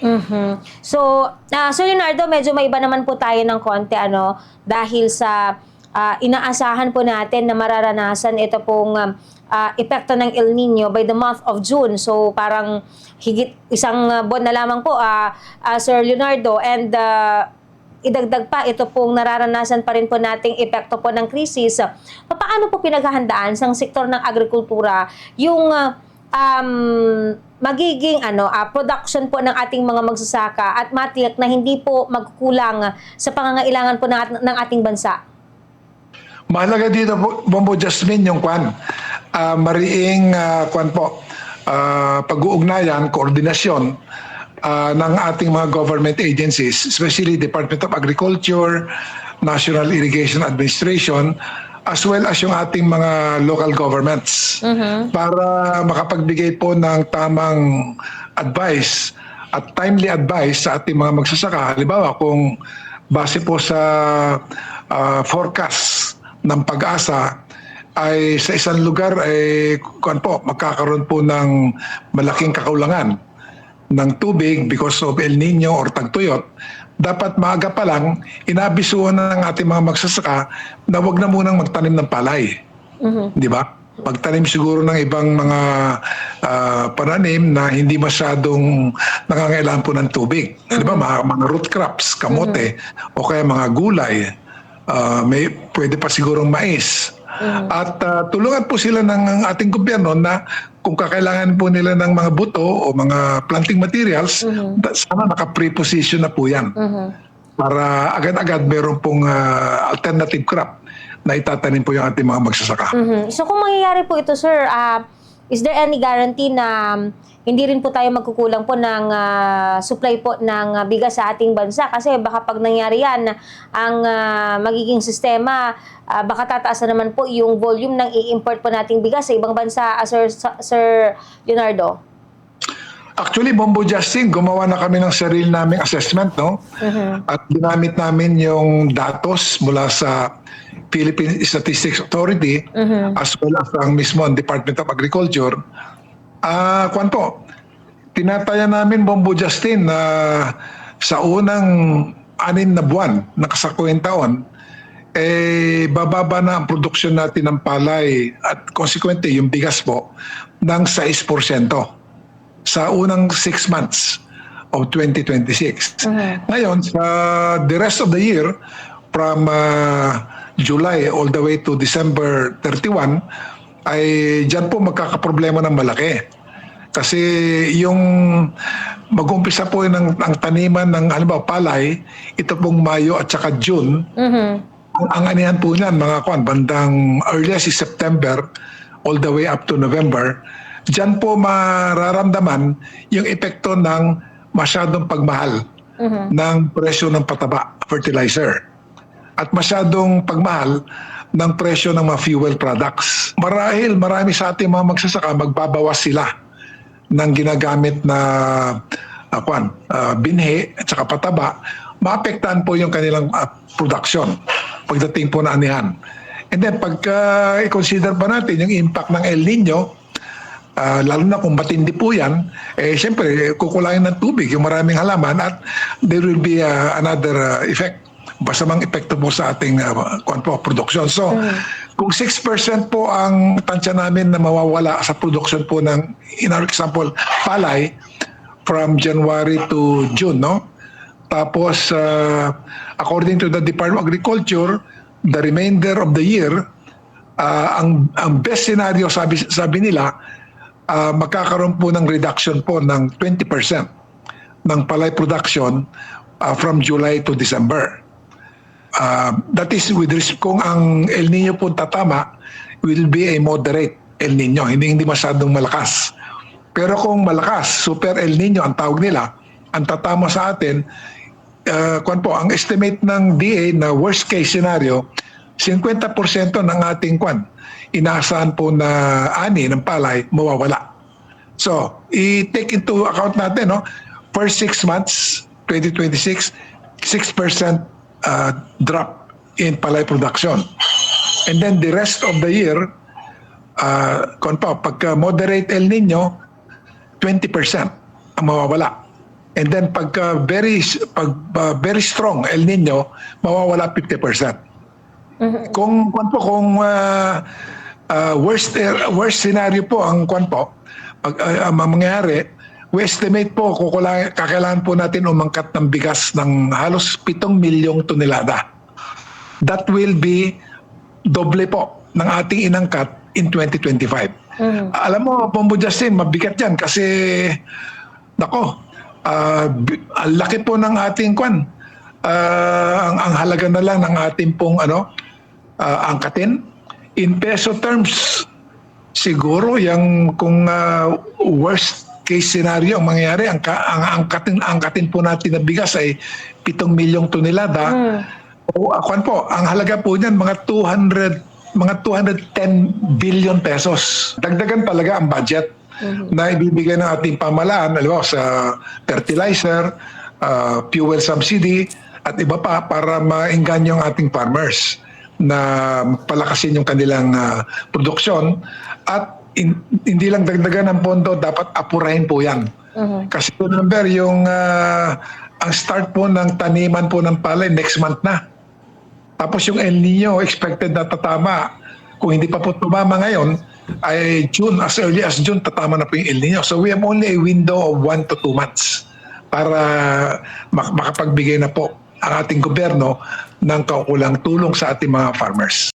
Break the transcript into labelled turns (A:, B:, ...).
A: Mhm. So, Sir Leonardo, medyo may iba naman po tayo ng konti, dahil sa inaasahan po natin na mararanasan ito pong epekto ng El Nino by the month of June. So, parang higit isang buwan na lamang po, Sir Leonardo. And idagdag pa, ito pong nararanasan pa rin po nating epekto po ng krisis. Paano po pinaghahandaan sa sektor ng agrikultura yung magiging production po ng ating mga magsasaka at matiyak na hindi po magkukulang sa pangangailangan po ng ating bansa?
B: Mahalaga dito po, Bombo Jasmine, yung mariing pag-uugnayan, koordinasyon ng ating mga government agencies, especially Department of Agriculture, National Irrigation Administration, as well as yung ating mga local governments para makapagbigay po ng tamang advice at timely advice sa ating mga magsasaka. Halimbawa, kung base po sa forecast ng Pag-asa ay sa isang lugar ay magkakaroon po ng malaking kakulangan ng tubig because of El Nino or tagtuyot, dapat maaga pa lang inabisuhan ng ating mga magsasaka na wag na munang magtanim ng palay. Di ba? Magtanim siguro ng ibang mga pananim na hindi masyadong nangangailangan po ng tubig. Di ba? Mga root crops, kamote, o kaya mga gulay. Pwede pa sigurong mais. At tulungan po sila ng ating gobyerno na kung kakailangan po nila ng mga buto o mga planting materials, sana naka-preposition na po yan. Para agad-agad meron pong alternative crop na itatanim po yung ating mga magsasaka.
A: So kung mangyayari po ito, sir, is there any guarantee na hindi rin po tayo magkukulang po ng supply po ng bigas sa ating bansa? Kasi baka pag nangyari yan, ang magiging sistema, baka tataas na naman po yung volume ng i-import po nating bigas sa ibang bansa, Sir Leonardo.
B: Actually, Bombo Justin, gumawa na kami ng sarili naming assessment, no? At ginamit namin yung datos mula sa Philippine Statistics Authority as well as ang mismo ang Department of Agriculture. Tinataya namin, Bombo Justin, na sa unang 6 na buwan na kasakuyang taon, bababa na ang produksyon natin ng palay at consequently yung bigas po ng 6% sa unang 6 months of 2026. Ngayon, sa the rest of the year, from July all the way to December 31, ay dyan po magkakaproblema ng malaki. Kasi yung mag-umpisa po ng taniman ng halimbawa palay, ito pong Mayo at saka June, ang anihan po niyan, bandang earliest is September all the way up to November, dyan po mararamdaman yung epekto ng masyadong pagmahal ng presyo ng pataba, fertilizer, at masyadong pagmahal ng presyo ng mga fuel products. Marahil marami sa ating mga magsasaka magbabawas sila ng ginagamit na binhi at saka pataba, maapektahan po yung kanilang production pagdating po na anihan. And then pagka i-consider pa natin yung impact ng El Nino, lalo na kung matindi po yan, siyempre kukulangin ng tubig yung maraming halaman at there will be another effect, masamang epekto po sa ating production. So, kung 6% po ang tansya namin na mawawala sa production po ng, in our example, palay from January to June, no? Tapos, according to the Department of Agriculture, the remainder of the year, ang best scenario, sabi nila, magkakaroon po ng reduction po ng 20% ng palay production from July to December. That is with risk kung ang El Nino po tatama, will be a moderate El Nino, hindi masyadong malakas. Pero kung malakas, super El Nino ang tawag nila, ang tatama sa atin, ang estimate ng DA na worst case scenario, 50% ng ating inaasahan po na ani ng palay mawawala. So, i-take into account natin, no? First 6 months, 2026, 6% drop in palay production. And then the rest of the year, pagka moderate El Nino, 20% ang mawawala And then very strong El Nino, mawawala 50%. Kung worst scenario po ang mangyayari, we estimate po kakailangan po natin umangkat ng bigas ng halos 7 milyong tonelada. That will be doble po ng ating inangkat in 2025. Alam mo, Bombo Justin, mabigat yan kasi ang laki po ng ating ang halaga na lang ng ating pong angkatin. In peso terms, siguro yung kung worst case scenario ang mangyayari, ang angkatin po natin na bigas ay 7 milyong tonelada. Ang halaga po niyan mga 210 billion pesos. Dagdagan talaga ang budget na ibibigay ng ating pamahalaan, sa fertilizer, fuel subsidy, at iba pa para maengganyo ang ating farmers na palakasin yung kanilang produksyon. At hindi lang dagdagan ng pondo, dapat apurahin po yan. Kasi remember, ang start po ng taniman po ng palay next month na. Tapos yung El Nino expected na tatama. Kung hindi pa po tumama ngayon, ay June, as early as June, tatama na po yung El Nino. So we have only a window of 1 to 2 months para makapagbigay na po ang ating gobyerno ng kaukulang tulong sa ating mga farmers.